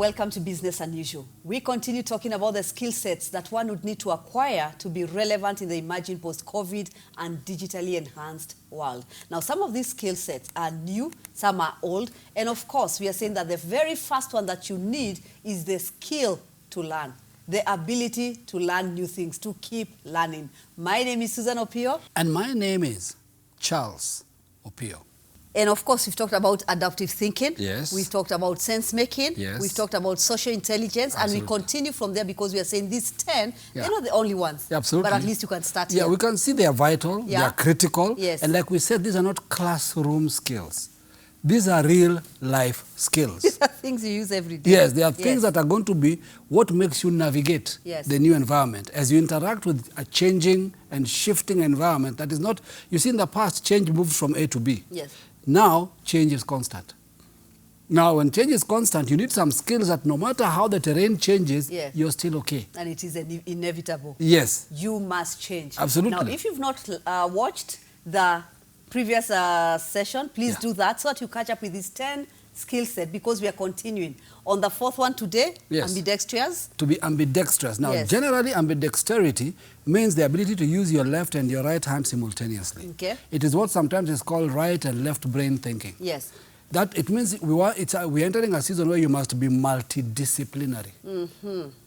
welcome to Business Unusual. We continue talking about the skill sets that one would need to acquire to be relevant in the emerging post-COVID and digitally enhanced world. Now, some of these skill sets are new, some are old, and of course, we are saying that the very first one that you need is the skill to learn, the ability to learn new things, to keep learning. My name is Susan Opio. And my name is Charles Opio. And of course, we've talked about adaptive thinking. Yes. We've talked about sense making. Yes. We've talked about social intelligence. Absolutely. And we continue from there because we are saying these 10, they're not the only ones. Yeah, absolutely. But at least you can start Yeah, here. we can see they are vital, they are critical. Yes. And like we said, these are not classroom skills. These are real life skills. These are things you use every day. Yes, they are things that are going to be what makes you navigate the new environment. As you interact with a changing and shifting environment that is not, you see in the past, change moved from A to B. Yes. Now, change is constant. Now, when change is constant, you need some skills that no matter how the terrain changes, you're still okay. And it is inevitable. Yes. You must change. Absolutely. Now, if you've not watched the previous session, please do that so that you catch up with these 10 skill set because we are continuing. On the fourth one today, ambidextrous. To be ambidextrous. Now, generally, ambidexterity means the ability to use your left and your right hand simultaneously. Okay. It is what sometimes is called right and left brain thinking. Yes. That it means we're entering a season where you must be multidisciplinary.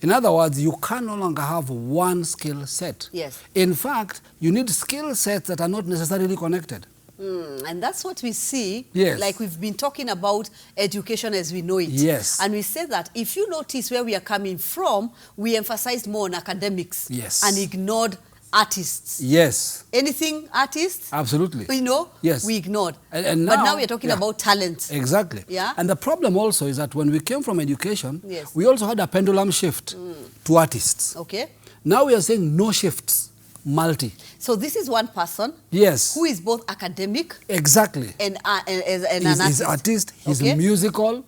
In other words, you can no longer have one skill set. Yes. In fact, you need skill sets that are not necessarily connected. And that's what we see, like we've been talking about education as we know it. Yes. And we said that if you notice where we are coming from, we emphasized more on academics and ignored artists. Yes. Anything artists? Absolutely. We know? Yes. We ignored. And but now we're talking about talent. Exactly. Yeah. And the problem also is that when we came from education, we also had a pendulum shift to artists. Okay. Now we are saying no shifts. Multi. So this is one person. Yes. Who is both academic. Exactly. And an artist. He's artist. He's musical.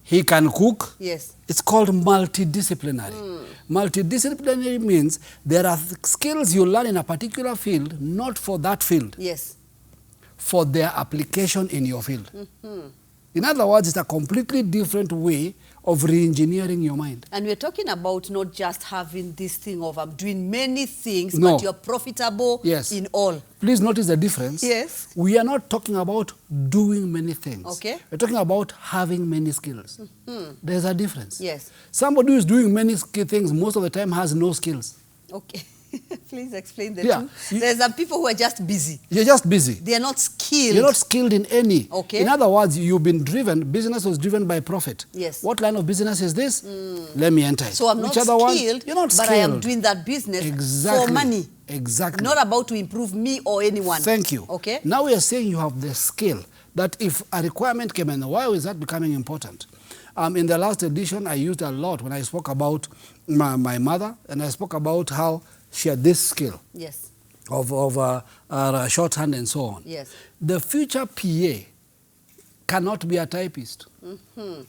He can cook. Yes. It's called multidisciplinary. Multidisciplinary means there are skills you learn in a particular field, not for that field. Yes. For their application in your field. In other words, it's a completely different way of re-engineering your mind. And we're talking about not just having this thing of I'm doing many things, but you're profitable in all. Please notice the difference. Yes. We are not talking about doing many things. Okay. We're talking about having many skills. There's a difference. Yes. Somebody who is doing many things most of the time has no skills. Okay. Please explain the two. There's some people who are just busy. You're just busy. They are not skilled. You're not skilled in any. Okay. In other words, you've been driven, business was driven by profit. Yes. What line of business is this? Let me enter it. So I'm not skilled, You're not skilled, but I am doing that business for money. Exactly. Not about to improve me or anyone. Thank you. Okay. Now we are saying you have the skill that if a requirement came in, why is that becoming important? In the last edition, I used a lot when I spoke about my mother, and I spoke about how she had this skill of shorthand and so on. Yes. The future PA cannot be a typist.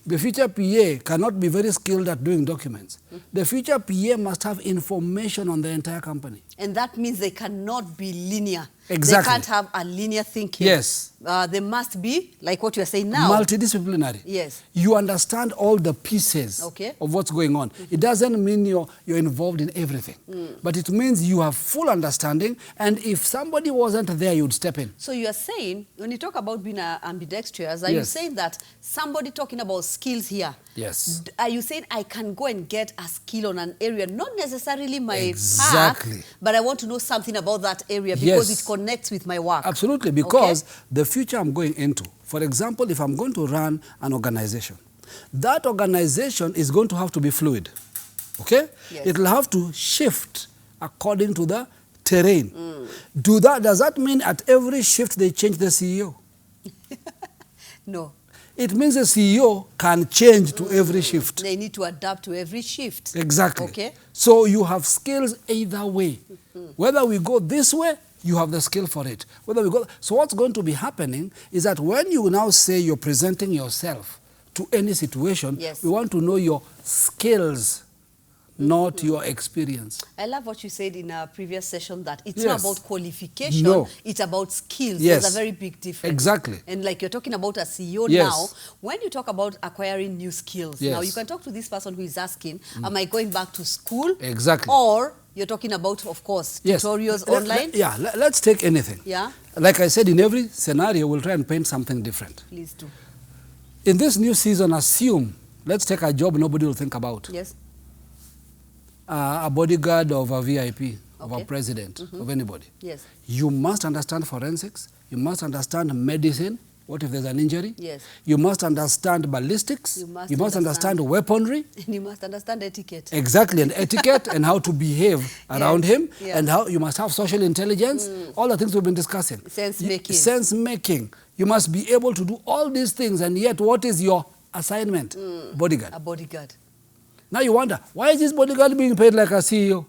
The future PA cannot be very skilled at doing documents. The future PA must have information on the entire company. And that means they cannot be linear. Exactly. They can't have a linear thinking. Yes. They must be, like what you are saying now. Multidisciplinary. Yes. You understand all the pieces of what's going on. It doesn't mean you're involved in everything. But it means you have full understanding, and if somebody wasn't there, you'd step in. So you are saying, when you talk about being ambidextrous, are you saying that somebody talking about skills here, are you saying I can go and get a skill on an area, not necessarily my path, but I want to know something about that area because it connects with my work? Absolutely, because the future I'm going into, for example, if I'm going to run an organization, that organization is going to have to be fluid, okay? It will have to shift according to the terrain. Does that mean at every shift they change the CEO? No. It means the CEO can change to every shift. They need to adapt to every shift. Exactly. Okay. So you have skills either way. Whether we go this way, you have the skill for it. So what's going to be happening is that when you now say you're presenting yourself to any situation, we want to know your skills, not your experience. I love what you said in a previous session that it's Yes. not about qualification, No. it's about skills. Yes. There's a very big difference. Exactly. And like you're talking about a CEO Yes. now, when you talk about acquiring new skills, Yes. now you can talk to this person who is asking, am I going back to school? Exactly. Or you're talking about, of course, Yes. tutorials Let- online? let's take anything. Yeah, Like I said, in every scenario, we'll try and paint something different. please do. In this new season, assume, let's take a job nobody will think about. Yes. A bodyguard of a VIP, of a Okay. president, of anybody. Yes. You must understand forensics. You must understand medicine. What if there's an injury? Yes. You must understand ballistics. You must understand understand. weaponry. And you must understand etiquette. Exactly, and etiquette and how to behave around him, yeah. and how you must have social intelligence, all the things we've been discussing. Sense making. Sense making. You must be able to do all these things, and yet what is your assignment? Bodyguard. A bodyguard. Now you wonder, why is this bodyguard being paid like a CEO?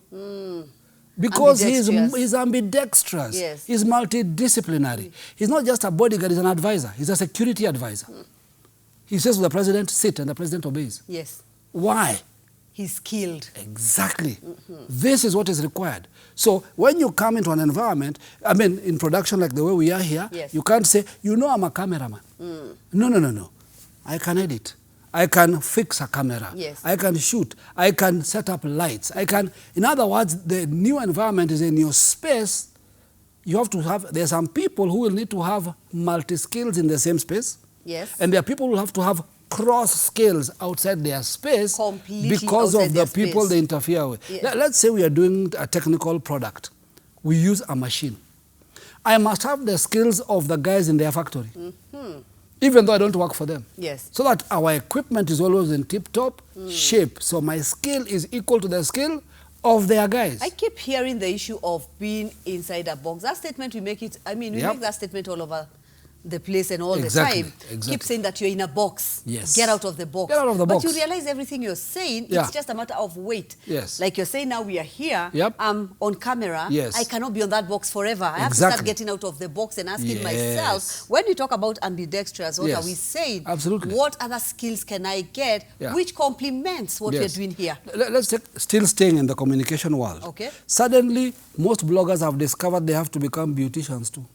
Because Ambidextrous. he's ambidextrous. Yes. He's multidisciplinary. He's not just a bodyguard, he's an advisor. He's a security advisor. He says to the president, sit, and the president obeys. Yes. Why? He's skilled. Exactly. This is what is required. So when you come into an environment, I mean, in production like the way we are here, Yes. you can't say, you know, I'm a cameraman. No. I can edit. I can fix a camera. Yes. I can shoot. I can set up lights. I can, in other words, the new environment is in your space. You have to have, there are some people who will need to have multi-skills in the same space. Yes. And there are people who have to have cross skills outside their space Completely because outside of their the people space. they interfere with. Yes. Let's say we are doing a technical product. We use a machine. I must have the skills of the guys in their factory, even though I don't work for them. Yes. So that our equipment is always in tip-top shape. So my skill is equal to the skill of their guys. I keep hearing the issue of being inside a box. That statement, we make it, I mean, we Yep. make that statement all over the place and all Exactly, the time. exactly. Keep saying that you're in a box. Yes. Get out of the box. Get out of the box. But you realize everything you're saying, Yeah. it's just a matter of weight. Yes. Like you're saying now we are here, Yep. I'm on camera. Yes. I cannot be on that box forever. I have to start Exactly. getting out of the box and asking Yes. myself, when we talk about ambidextrous, what Yes. are we saying? Absolutely. What other skills can I get Yeah. which complements what Yes. we're doing here? Let's take, still staying in the communication world. Okay. Suddenly, most bloggers have discovered they have to become beauticians too.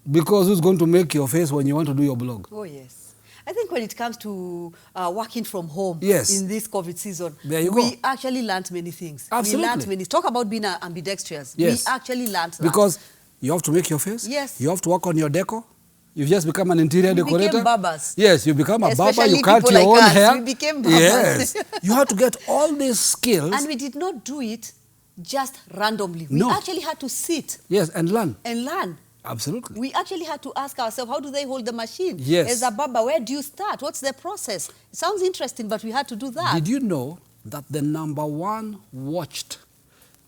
Because who's going to make your face when you want to do your blog? Oh, yes. I think when it comes to working from home Yes. in this COVID season, There you we go. actually learned many things. Absolutely. We learned many. Talk about being ambidextrous. Yes. We actually learned that. Because you have to make your face. Yes. You have to work on your decor. You've just become an interior We became decorator. barbers. Yes, you become a barber. Especially You cut people your like own us, hair. we became barbers. Yes. You have to get all these skills. And we did not do it just randomly. No. We actually had to sit Yes, and learn. and learn. Absolutely. We actually had to ask ourselves, how do they hold the machine? Yes. As a barber, where do you start? What's the process? It sounds interesting, but we had to do that. Did you know that the #1 watched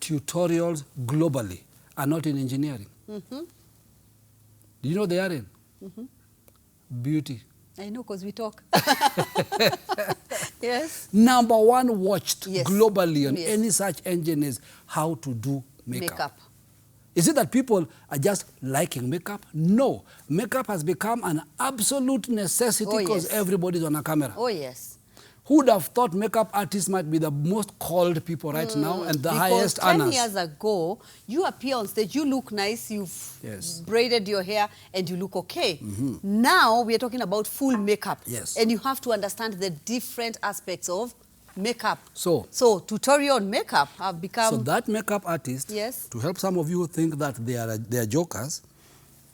tutorials globally are not in engineering? Mm-hmm. Do you know they are in? Beauty. I know, because we talk. Yes. #1 watched Yes. globally on Yes. any search engine is how to do makeup. Makeup. Is it that people are just liking makeup? No. Makeup has become an absolute necessity Oh, because yes. everybody's on a camera. Oh, yes. Who would have thought makeup artists might be the most called people right now and the Because highest 10 earners? years ago, you appear on stage, you look nice, you've Yes. braided your hair, and you look okay. Now, we are talking about full makeup. Yes. And you have to understand the different aspects of makeup. So tutorial on makeup have become... that makeup artist, Yes. to help some of you who think that they are jokers,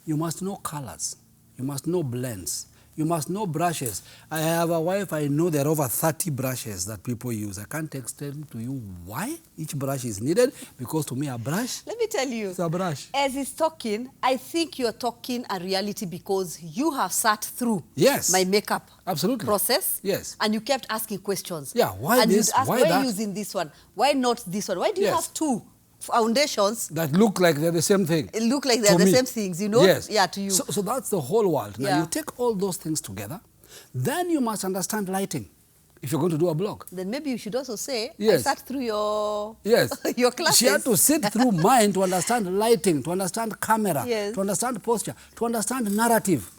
you must know colors. You must know blends. You must know brushes. I have a wife, I know there are over 30 brushes that people use. I can't explain to you why each brush is needed, because to me a brush Let me tell you, is a brush. as he's talking, I think you're talking a reality because you have sat through Yes. my makeup Absolutely. process. Yes. And you kept asking questions. Yeah, why and this, you'd ask, why why that? are you using this one? Why not this one? Why do you Yes. have two foundations? That look like they're the same thing. It look like they're To the me. same things, you know? Yes. Yeah, to you. So that's the whole world. Now Yeah. you take all those things together, then you must understand lighting if you're going to do a blog. Then maybe you should also say, I Yes. sat through your, Yes. your classes. She had to sit through mine to understand lighting, to understand camera, Yes. to understand posture, to understand narrative.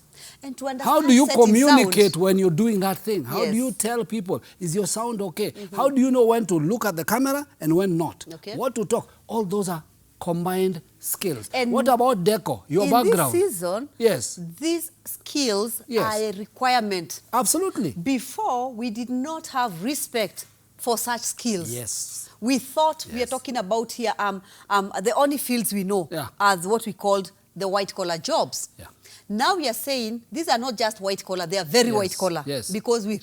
And to understand how do you setting communicate sound, when you're doing that thing? How Yes. do you tell people, is your sound okay? How do you know when to look at the camera and when not? Okay. What to talk? All those are combined skills. And what about decor, your in background? this season, Yes. these skills Yes. are a requirement. Absolutely. Before, we did not have respect for such skills. Yes. We thought we are Yes. talking about here, the only fields we know Yeah. as what we called the white-collar jobs. Yeah. Now we are saying these are not just white-collar, they are very Yes, white-collar. yes. Because we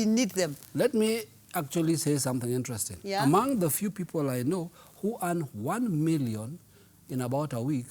need them. Let me actually say something interesting. Yeah. Among the few people I know who earn 1 million in about a week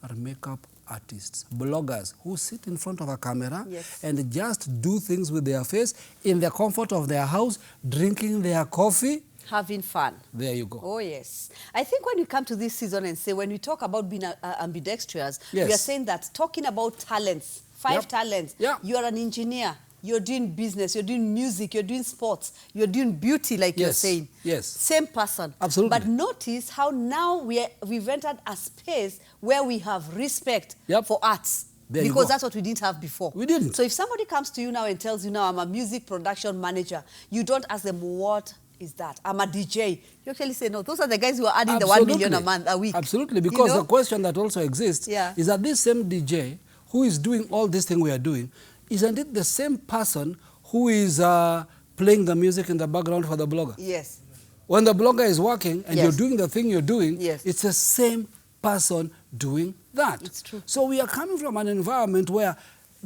are makeup artists, bloggers who sit in front of a camera Yes. and just do things with their face in the comfort of their house, drinking their coffee. Having fun. There you go. Oh, yes. I think when we come to this season and say, when we talk about being ambidextrous, we are Yes. saying that talking about talents, 5 Yep. talents, Yeah. you are an engineer, you're doing business, you're doing music, you're doing sports, you're doing beauty, like you're Yes. saying. Yes. Same person. Absolutely. But notice how now we've entered a space where we have respect Yep. for arts. There you Because go. that's what we didn't have before. We didn't. So if somebody comes to you now and tells you, now I'm a music production manager, you don't ask them, what is that? I'm a DJ. You actually say, no, those are the guys who are earning the 1 million a week. Absolutely, because You know? the question that also exists Yeah. is that this same DJ who is doing all this thing we are doing, isn't it the same person who is playing the music in the background for the blogger? Yes. When the blogger is working and Yes. you're doing the thing you're doing, Yes. it's the same person doing that. It's true. So we are coming from an environment where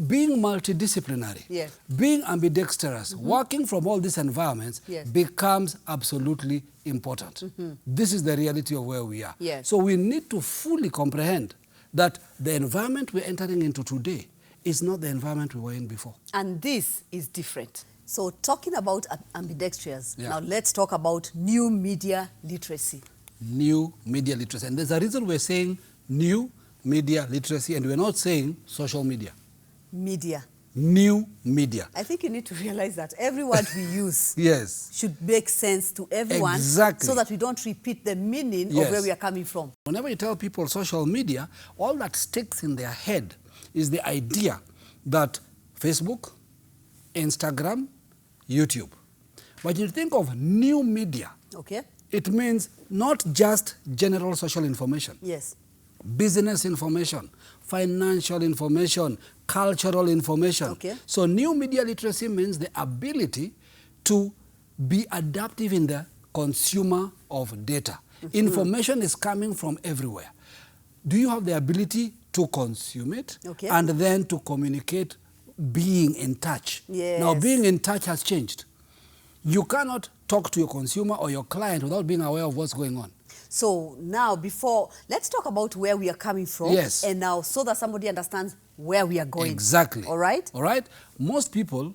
being multidisciplinary, Yes. being ambidextrous, working from all these environments Yes. becomes absolutely important. This is the reality of where we are. Yes. So we need to fully comprehend that the environment we're entering into today is not the environment we were in before. And this is different. So talking about ambidextrous, Yeah. now let's talk about new media literacy. New media literacy. And there's a reason we're saying new media literacy and we're not saying social media. Media. New media. I think you need to realize that every word we use Yes. should make sense to everyone. Exactly. So that we don't repeat the meaning Yes. of where we are coming from. Whenever you tell people social media, all that sticks in their head is the idea that Facebook, Instagram, YouTube. But you think of new media, Okay? it means not just general social information. Yes. Business information, financial information, cultural information. Okay. So new media literacy means the ability to be adaptive in the consumer of data. Information is coming from everywhere. Do you have the ability to consume it Okay. and then to communicate, being in touch? Yes. Now being in touch has changed. You cannot talk to your consumer or your client without being aware of what's going on. So now, let's talk about where we are coming from. Yes. And now, so that somebody understands where we are going. Exactly. All right? All right? Most people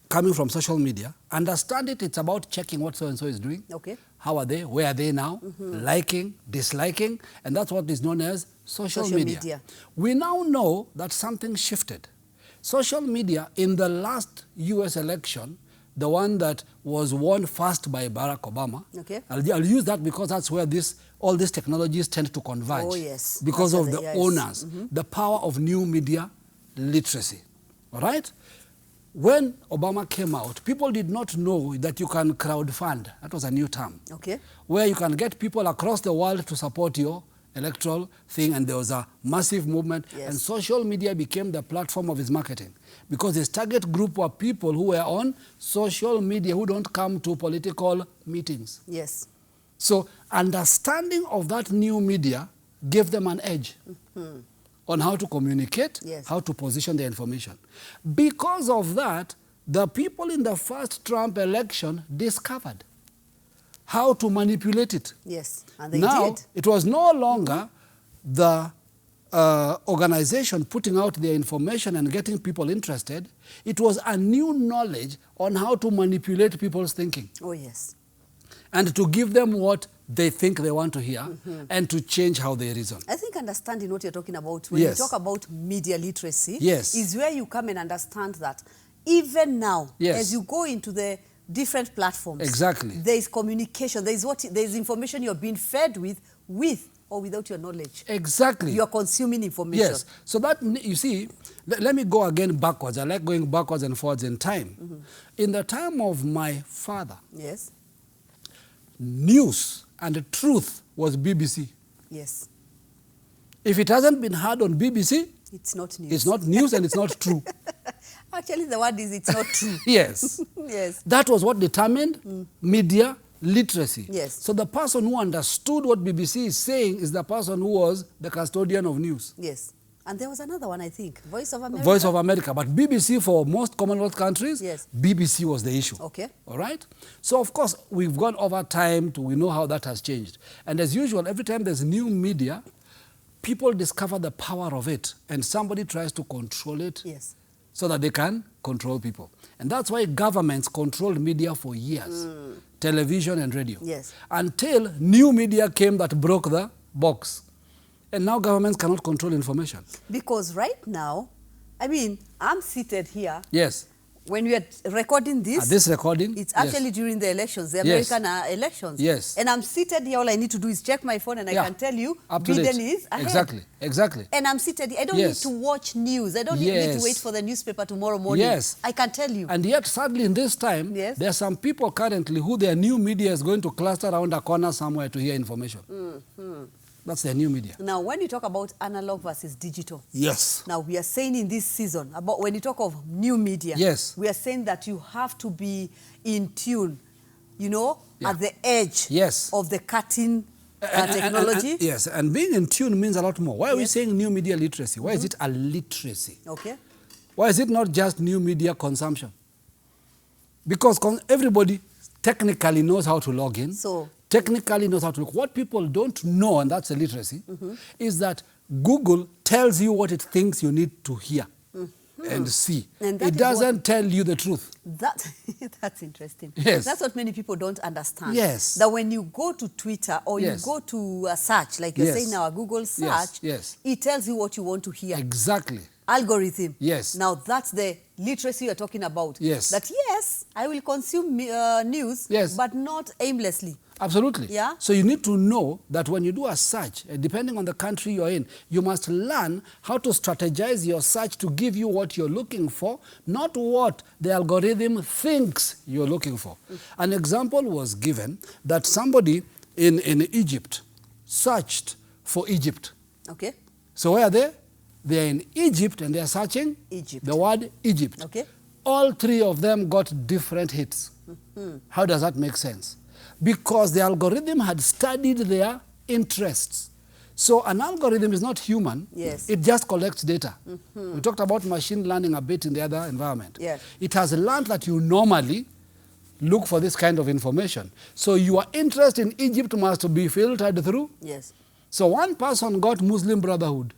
coming from social media understand it's about checking what so-and-so is doing. Okay. How are they? Where are they now? Liking, disliking, and that's what is known as social media. We now know that something shifted. Social media, in the last US election, the one that was won first by Barack Obama. Okay. I'll use that because that's where all these technologies tend to converge. Oh, yes. Because That's of where the yes. owners, the power of new media literacy. All right? When Obama came out, people did not know that you can crowdfund. That was a new term. Okay. Where you can get people across the world to support your electoral thing, and there was a massive movement. Yes. And social media became the platform of his marketing because his target group were people who were on social media who don't come to political meetings. Yes. So understanding of that new media gave them an edge on how to communicate, Yes. how to position their information. Because of that, the people in the first Trump election discovered how to manipulate it. Yes. And they Now, did. it was no longer the organization putting out their information and getting people interested. It was a new knowledge on how to manipulate people's thinking Oh, yes. and to give them what they think they want to hear and to change how they reason. I think understanding what you're talking about, when Yes. you talk about media literacy, Yes. is where you come and understand that even now, Yes. as you go into the different platforms, Exactly. there is communication, there is information you're being fed with or without your knowledge. Exactly. You are consuming information. Yes. So that, you see, let me go again backwards. I like going backwards and forwards in time. In the time of my father, Yes. news and the truth was BBC. Yes. If it hasn't been heard on BBC, It's not news. it's not news and it's not true. Actually, the word is it's not true. Yes. Yes. That was what determined media literacy. Yes. So the person who understood what BBC is saying is the person who was the custodian of news. Yes. And there was another one, I think. Voice of America. Voice of America. But BBC, for most Commonwealth countries, Yes. BBC was the issue. Okay. All right? So, of course, we've gone over time we know how that has changed. And as usual, every time there's new media, people discover the power of it, and somebody tries to control it Yes. so that they can control people. And that's why governments controlled media for years, television and radio, Yes. until new media came that broke the box. And now governments cannot control information. Because right now, I mean, I'm seated here. Yes. When we are recording this, This recording, it's yes. actually during the elections, the Yes. American elections. Yes. And I'm seated here. All I need to do is check my phone and I Yeah. can tell you Up to date. Biden is ahead. Exactly, exactly. And I'm seated here. I don't Yes. need to watch news. I don't need Yes. to wait for the newspaper tomorrow morning. Yes. I can tell you. And yet, sadly, in this time, Yes. there are some people currently who their new media is going to cluster around a corner somewhere to hear information. That's their new media. Now, when you talk about analog versus digital, Yes. now we are saying in this season, about when you talk of new media, Yes. we are saying that you have to be in tune, you know, Yeah. at the edge Yes. of the cutting technology. Yes, and being in tune means a lot more. Why are we Yes. saying new media literacy? Why is it a literacy? Okay. Why is it not just new media consumption? Because everybody technically knows how to log in. So, technically knows how to look. What people don't know, and that's a literacy, is that Google tells you what it thinks you need to hear and see. And that it is doesn't tell you the truth. that's interesting. Yes. That's what many people don't understand. Yes. That when you go to Twitter or Yes. you go to a search, like you're Yes. saying now, a Google search, Yes, yes. it tells you what you want to hear. Exactly. Algorithm. Yes. Now that's the literacy you're talking about. Yes. That yes, I will consume news, Yes. but not aimlessly. Absolutely. Yeah. So you need to know that when you do a search, depending on the country you're in, you must learn how to strategize your search to give you what you're looking for, not what the algorithm thinks you're looking for. An example was given that somebody in Egypt searched for Egypt. Okay. So where are they? They're in Egypt and they're searching Egypt. the word Egypt. Okay. All three of them got different hits. How does that make sense? Because the algorithm had studied their interests. So an algorithm is not human. Yes. It just collects data. We talked about machine learning a bit in the other environment. Yes. It has learned that you normally look for this kind of information. So your interest in Egypt must be filtered through. Yes. So one person got Muslim Brotherhood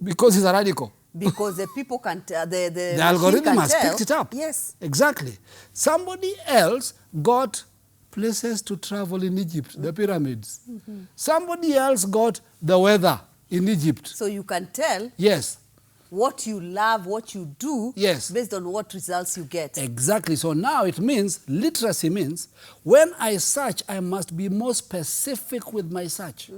because he's a radical. Because the people can, the The machine algorithm can has tell. picked it up. Yes. Exactly. Somebody else got places to travel in Egypt, the pyramids. Somebody else got the weather in Egypt. So you can tell Yes, what you love, what you do, Yes. based on what results you get. exactly. So now it means, literacy means, when I search, I must be more specific with my search.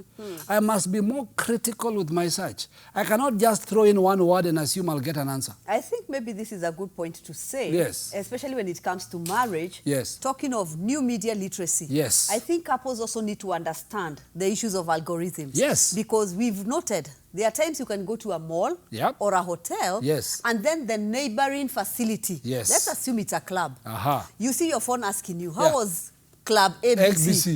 I must be more critical with my search. I cannot just throw in one word and assume I'll get an answer. I think maybe this is a good point to say, Yes. especially when it comes to marriage. Yes. Talking of new media literacy. Yes. I think couples also need to understand the issues of algorithms. Yes. Because we've noted there are times you can go to a mall Yep. or a hotel, Yes. and then the neighboring facility. Yes. Let's assume it's a club. Aha. You see your phone asking you, how Yeah. was club ABC? XBC.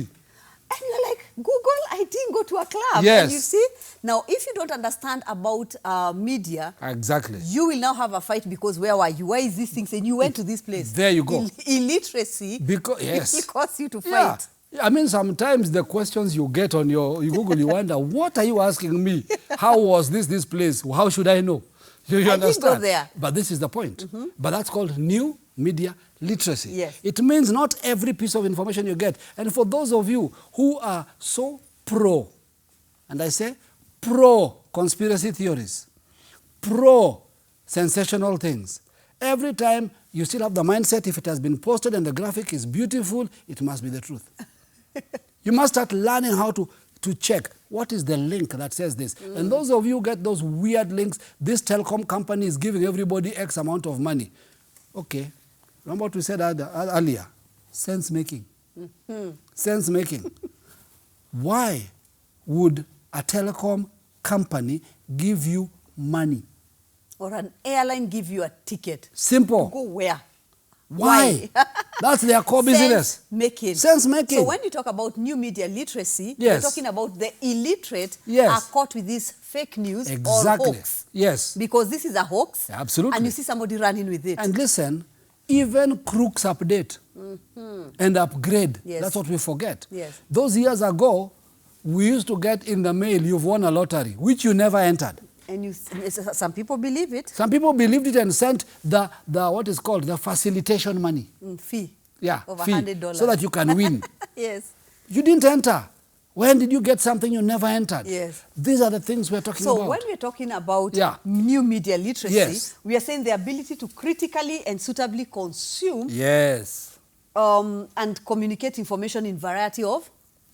And you're like, Google, I didn't go to a club. Yes. And you see, now if you don't understand about media, Exactly. you will now have a fight because where were you? Why is this thing saying you went to this place? There you go. Illiteracy Yes. will cause you to Yeah. fight. I mean, sometimes the questions you get on you Google, you wonder, what are you asking me? How was this place? How should I know? You I didn't understand? go there. But this is the point. But that's called new media literacy. Yes. It means not every piece of information you get. And for those of you who are so pro, and I say pro conspiracy theories, pro sensational things, every time you still have the mindset, if it has been posted and the graphic is beautiful, it must be the truth. You must start learning how to check. what is the link that says this? And those of you who get those weird links, this telecom company is giving everybody X amount of money. Okay, remember what we said earlier? Sense making. Sense making. Why would a telecom company give you money? Or an airline give you a ticket? Simple. Go where? Why? That's their core business. Sense making. Sense making. So when you talk about new media literacy, Yes. we're talking about the illiterate Yes. are caught with this fake news Exactly. or hoax. Yes. Because this is a hoax. Absolutely. And you see somebody running with it. And listen, even crooks update and upgrade. Yes. That's what we forget. Yes. Those years ago, we used to get in the mail, you've won a lottery, which you never entered. And some people believe it. Some people believed it and sent the what is called the facilitation money. Fee. Yeah, Of fee, $100. so that you can win. Yes. You didn't enter. When did you get something you never entered? Yes. These are the things we're talking about. So when we're talking about Yeah. new media literacy, Yes. we are saying the ability to critically and suitably consume Yes. and communicate information in variety of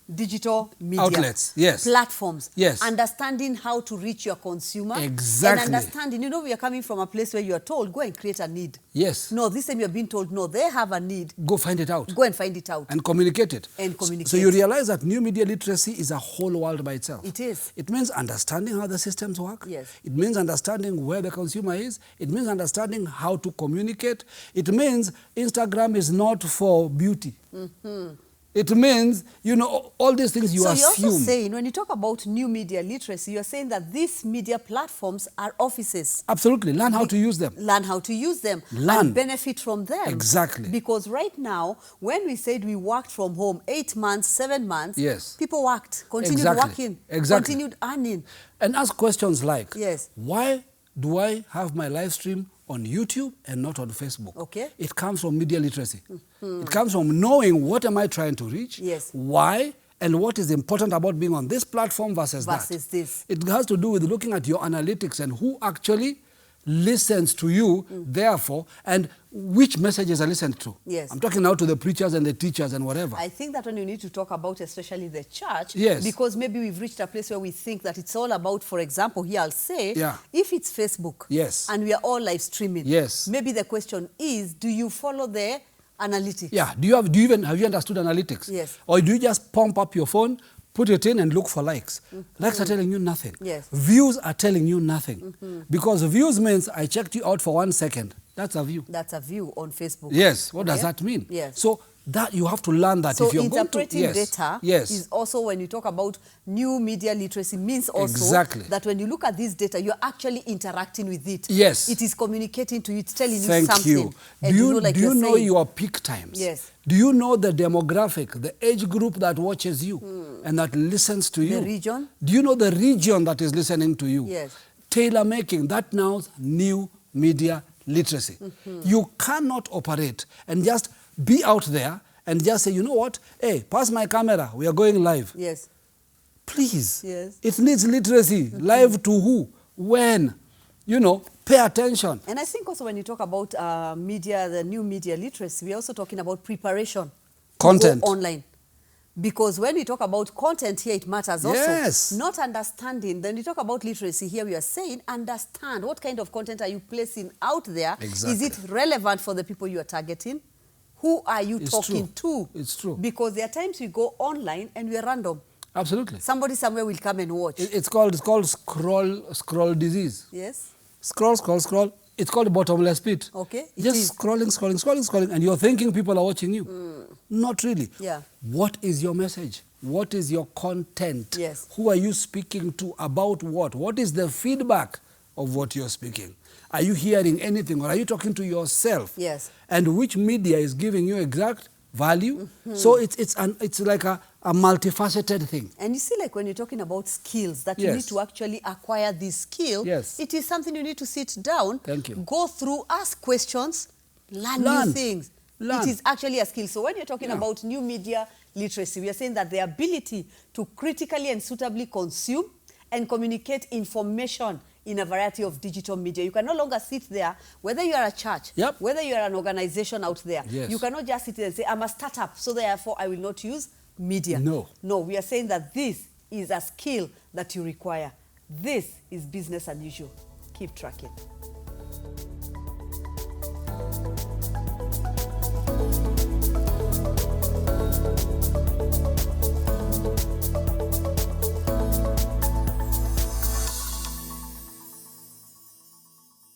digital media Outlets, yes. platforms, Yes. understanding how to reach your consumer, Exactly. and understanding, we are coming from a place where you are told, go and create a need. Yes. No, this time you're being told, no, they have a need. Go find it out. Go and find it out. And communicate it. And communicate. So you realize that new media literacy is a whole world by itself. It is. It means understanding how the systems work. Yes. It means understanding where the consumer is. It means understanding how to communicate. It means Instagram is not for beauty. It means, all these things you So assume. you're also saying, when you talk about new media literacy, you're saying that these media platforms are offices. Absolutely. Learn how to use them. Learn how to use them. Learn. And benefit from them. Exactly. Because right now, when we said we worked from home 8 months, 7 months, Yes. people worked, continued Exactly. working, Exactly. continued earning. And ask questions like, Yes. why do I have my live stream on YouTube and not on Facebook? Okay. It comes from media literacy. It comes from knowing what am I trying to reach, Yes. why, and what is important about being on this platform versus Versus this. It has to do with looking at your analytics and who actually listens to you, therefore, and which messages are listened to. Yes. I'm talking now to the preachers and the teachers and whatever. I think that when you need to talk about especially the church, Yes. because maybe we've reached a place where we think that it's all about, for example, here I'll say, Yeah. if it's Facebook, Yes. and we are all live streaming, Yes. maybe the question is, do you follow the analytics? Yeah. Have you understood analytics? Yes. Or do you just pump up your phone, put it in and look for likes? Likes are telling you nothing. Yes. Views are telling you nothing. Because views means I checked you out for 1 second. That's a view. That's a view on Facebook. Yes. What does Okay? that mean? Yes. So that you have to learn that. So if you're interpreting going to, yes. data Yes. is also, when you talk about new media literacy, means also Exactly. that when you look at this data, you're actually interacting with it. Yes. It is communicating to you, it's telling you Thank something. you. And Do like you you're know saying, your peak times? Yes. Do you know the demographic, the age group that watches you and that listens to you? The region? Do you know the region that is listening to you? Yes. Tailor making, that now new media literacy. You cannot operate and just be out there and just say, you know what? Hey, pass my camera. We are going live. Yes. Please. Yes. It needs literacy. Live to who? When? Pay attention. And I think also when you talk about media, the new media literacy, we're also talking about preparation. to Content. go online. Because when we talk about content here, it matters also. Yes. Not understanding. Then we talk about literacy here, we are saying understand what kind of content are you placing out there. Exactly. Is it relevant for the people you are targeting? Who are you It's talking true. to? It's true. Because there are times we go online and we are random. Absolutely. Somebody somewhere will come and watch. It's called scroll disease. Yes. Scroll. It's called bottomless pit. Okay, it Just is. scrolling, and you're thinking people are watching you. Not really. Yeah. What is your message? What is your content? Yes. Who are you speaking to about what? What is the feedback of what you're speaking? Are you hearing anything, or are you talking to yourself? Yes. And which media is giving you exact value? So it's like a multifaceted thing. And you see, like when you're talking about skills, that you Yes. need to actually acquire this skill, Yes. it is something you need to sit down, Thank you. go through, ask questions, learn Learn. new things. Learn. It is actually a skill. So when you're talking Yeah. about new media literacy, we are saying that the ability to critically and suitably consume and communicate information in a variety of digital media. You can no longer sit there, whether you are a church, Yep. whether you are an organization out there, Yes. you cannot just sit there and say, I'm a startup, so therefore I will not use media. No. No, we are saying that this is a skill that you require. This is business unusual. Keep tracking.